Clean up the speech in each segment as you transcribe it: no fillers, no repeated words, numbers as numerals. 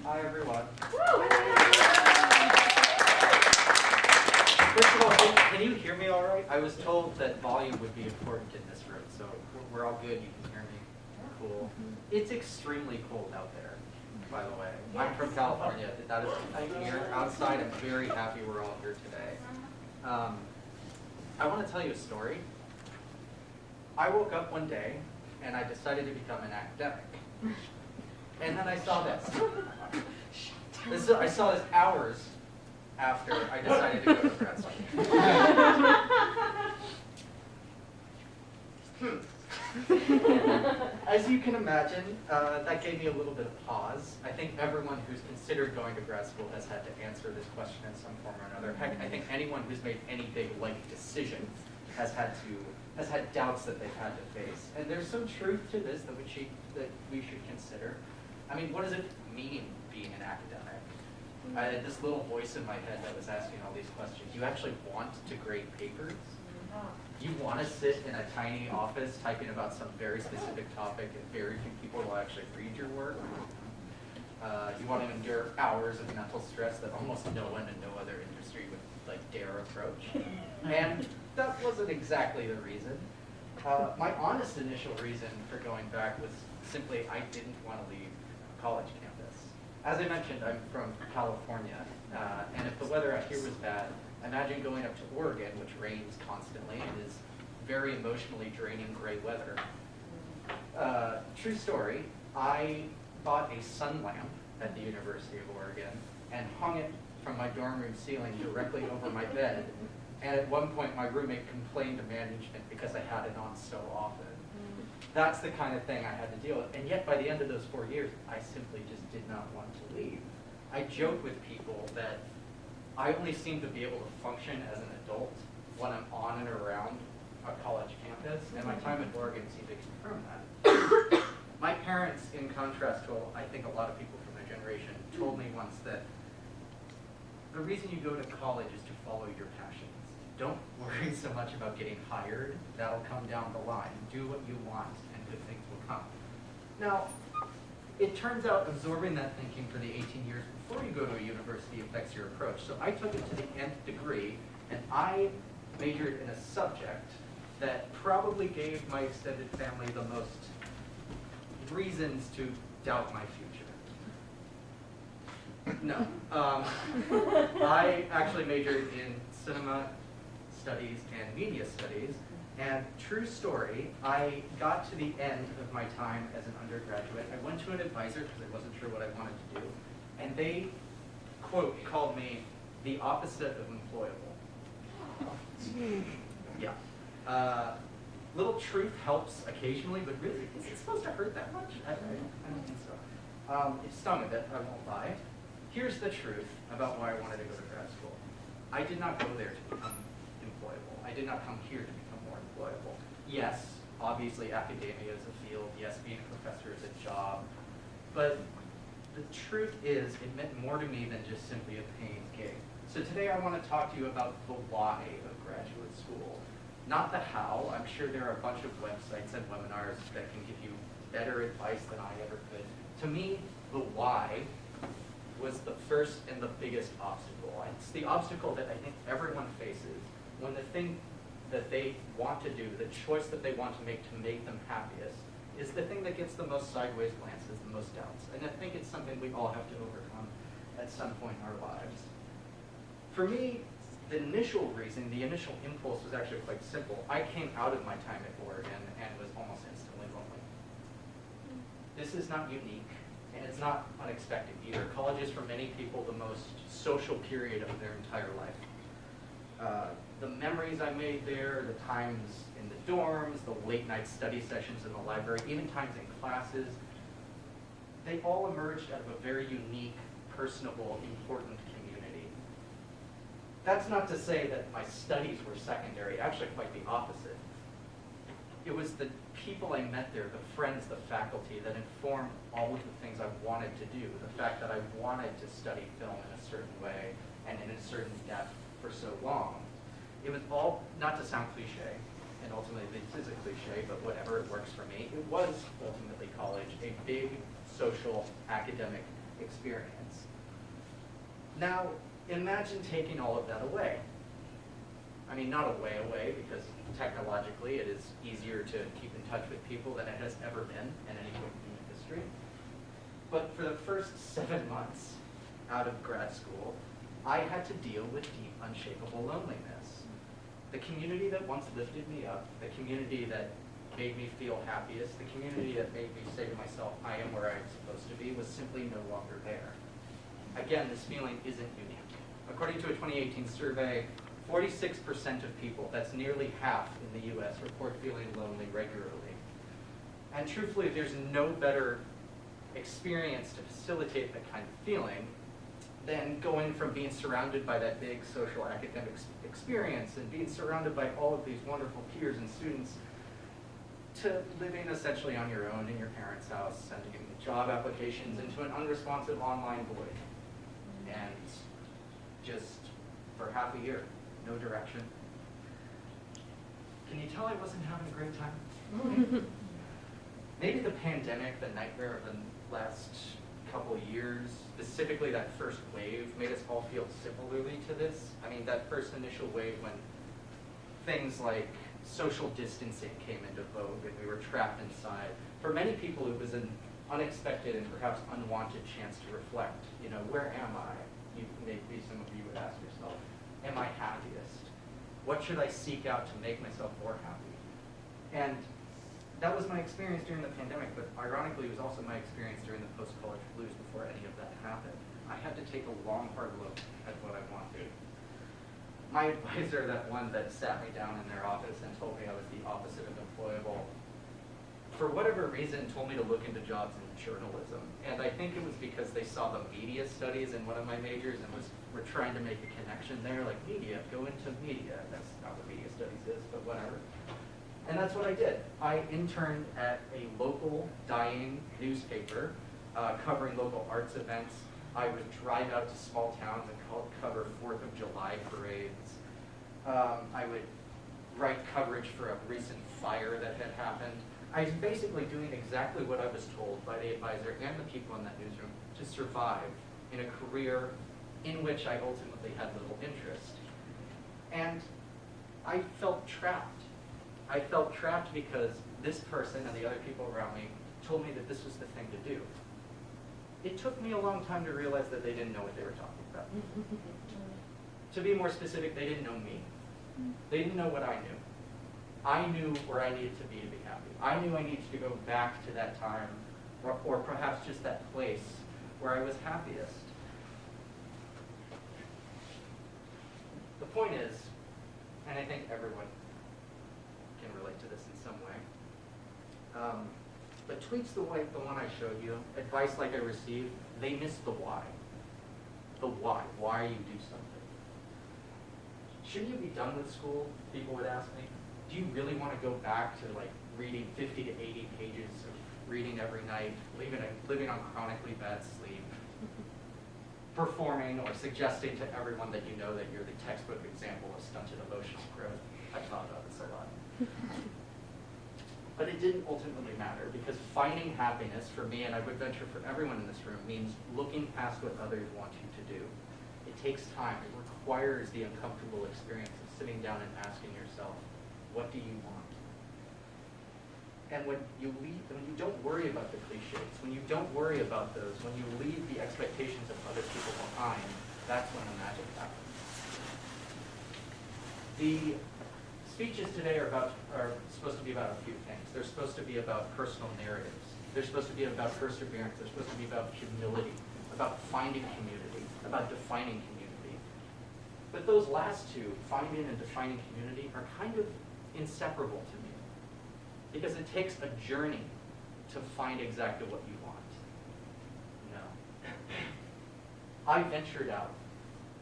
Hi, everyone. First of all, can you hear me all right? I was told that volume would be important in this room, so we're all good. You can hear me. Cool. It's extremely cold out there, by the way. I'm from California. That is a nightmare outside. I'm very happy we're all here today. I want to tell you a story. I woke up one day and I decided to become an academic. And then I saw this. I saw this hours after I decided to go to grad school. As you can imagine, that gave me a little bit of pause. I think everyone who's considered going to grad school has had to answer this question in some form or another. Heck, I think anyone who's made any big life decision has had doubts that they've had to face. And there's some truth to this that we should consider. I mean, what does it mean being an academic? I had this little voice in my head that was asking all these questions. You actually want to grade papers? You want to sit in a tiny office typing about some very specific topic and very few people will actually read your work? You want to endure hours of mental stress that almost no one in no other industry would dare approach? And that wasn't exactly the reason. My honest initial reason for going back was simply I didn't want to leave college campus. As I mentioned, I'm from California, and if the weather out here was bad, imagine going up to Oregon, which rains constantly and is very emotionally draining gray weather. True story, I bought a sun lamp at the University of Oregon and hung it from my dorm room ceiling directly over my bed. And at one point, my roommate complained to management because I had it on so often. That's the kind of thing I had to deal with. And yet, by the end of those 4 years, I simply just did not want to leave. I joke with people that I only seem to be able to function as an adult when I'm on and around a college campus, and my time at Oregon seemed to confirm that. My parents, in contrast to, I think, a lot of people from their generation, told me once that the reason you go to college is to follow your passions. Don't worry so much about getting hired. That'll come down the line. Do what you want, and good things will come. Now, it turns out absorbing that thinking for the 18 years before you go to a university affects your approach. So I took it to the nth degree, and I majored in a subject that probably gave my extended family the most reasons to doubt my future. No. I actually majored in cinema studies and media studies, and true story, I got to the end of my time as an undergraduate. I went to an advisor because I wasn't sure what I wanted to do, and they, quote, called me the opposite of employable. Yeah. Little truth helps occasionally, but really, is it supposed to hurt that much? I don't think so. It stung a bit, I won't lie. Here's the truth about why I wanted to go to grad school. I did not go there to become employable. I did not come here to become more employable. Yes, obviously academia is a field. Yes, being a professor is a job. But the truth is, it meant more to me than just simply a paying gig. So today I want to talk to you about the why of graduate school. Not the how. I'm sure there are a bunch of websites and webinars that can give you better advice than I ever could. To me, the why was the first and the biggest obstacle. It's the obstacle that I think everyone faces when the thing that they want to do, the choice that they want to make them happiest, is the thing that gets the most sideways glances, the most doubts. And I think it's something we all have to overcome at some point in our lives. For me, the initial reason, the initial impulse was actually quite simple. I came out of my time at Oregon and was almost instantly lonely. This is not unique, and it's not unexpected either. College is for many people the most social period of their entire life. The memories I made there, the times in the dorms, the late night study sessions in the library, even times in classes, they all emerged out of a very unique, personable, important community. That's not to say that my studies were secondary, actually quite the opposite. It was the people I met there, the friends, the faculty, that informed all of the things I wanted to do. The fact that I wanted to study film in a certain way and in a certain depth for so long. It was all, not to sound cliche, and ultimately this is a cliche, but whatever, it works for me. It was ultimately college, a big social, academic experience. Now, imagine taking all of that away. I mean, not away, because technologically it is easier to keep in touch with people than it has ever been in any point in human history. But for the first 7 months out of grad school, I had to deal with deep, unshakable loneliness. The community that once lifted me up, the community that made me feel happiest, the community that made me say to myself, I am where I'm supposed to be, was simply no longer there. Again, this feeling isn't unique. According to a 2018 survey, 46% of people, that's nearly half in the US, report feeling lonely regularly. And truthfully, there's no better experience to facilitate that kind of feeling than going from being surrounded by that big social academic experience and being surrounded by all of these wonderful peers and students to living essentially on your own in your parents' house, sending job applications into an unresponsive online void. And just for half a year, no direction. Can you tell I wasn't having a great time? Maybe the pandemic, the nightmare of the last couple years, specifically that first wave, made us all feel similarly to this. I mean, that first initial wave when things like social distancing came into vogue and we were trapped inside. For many people, it was an unexpected and perhaps unwanted chance to reflect. You know, where am I? Maybe some of you would ask yourself, am I happiest? What should I seek out to make myself more happy? And that was my experience during the pandemic, but ironically, it was also my experience during the post-college blues before any of that happened. I had to take a long, hard look at what I wanted. My advisor, that one that sat me down in their office and told me I was the opposite of employable, for whatever reason, told me to look into jobs in journalism. And I think it was because they saw the media studies in one of my majors and were trying to make a connection there, like media, go into media. That's not what media studies is, but whatever. And that's what I did. I interned at a local dying newspaper covering local arts events. I would drive out to small towns and cover 4th of July parades. I would write coverage for a recent fire that had happened. I was basically doing exactly what I was told by the advisor and the people in that newsroom to survive in a career in which I ultimately had little interest. And I felt trapped. I felt trapped because this person and the other people around me told me that this was the thing to do. It took me a long time to realize that they didn't know what they were talking about. To be more specific, they didn't know me. They didn't know what I knew. I knew where I needed to be happy. I knew I needed to go back to that time, or perhaps just that place where I was happiest. The point is, and I think everyone can relate to this in some way, but tweets like the one I showed you, advice like I received, they miss the why. The why you do something. Shouldn't you be done with school? People would ask me. Do you really want to go back to like reading 50 to 80 pages of reading every night, living on chronically bad sleep, performing or suggesting to everyone that you know that you're the textbook example of stunted emotional growth? I've thought about this a lot. But it didn't ultimately matter, because finding happiness for me, and I would venture for everyone in this room, means looking past what others want you to do. It takes time. It requires the uncomfortable experience of sitting down and asking yourself, what do you want? And when you don't worry about the cliches, when you don't worry about those, when you leave the expectations of other people behind, that's when the magic happens. The speeches today are supposed to be about a few things. They're supposed to be about personal narratives. They're supposed to be about perseverance. They're supposed to be about humility, about finding community, about defining community. But those last two, finding and defining community, are kind of inseparable to me, because it takes a journey to find exactly what you want. No. I ventured out.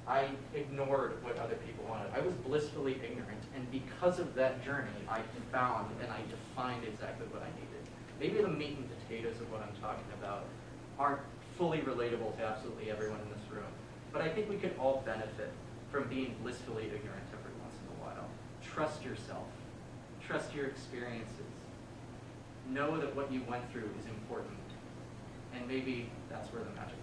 I ignored what other people wanted. I was blissfully ignorant, and because of that journey, I found and I defined exactly what I needed. Maybe the meat and potatoes of what I'm talking about aren't fully relatable to absolutely everyone in this room, but I think we could all benefit from being blissfully ignorant every once in a while. Trust yourself. Trust your experiences. Know that what you went through is important, and maybe that's where the magic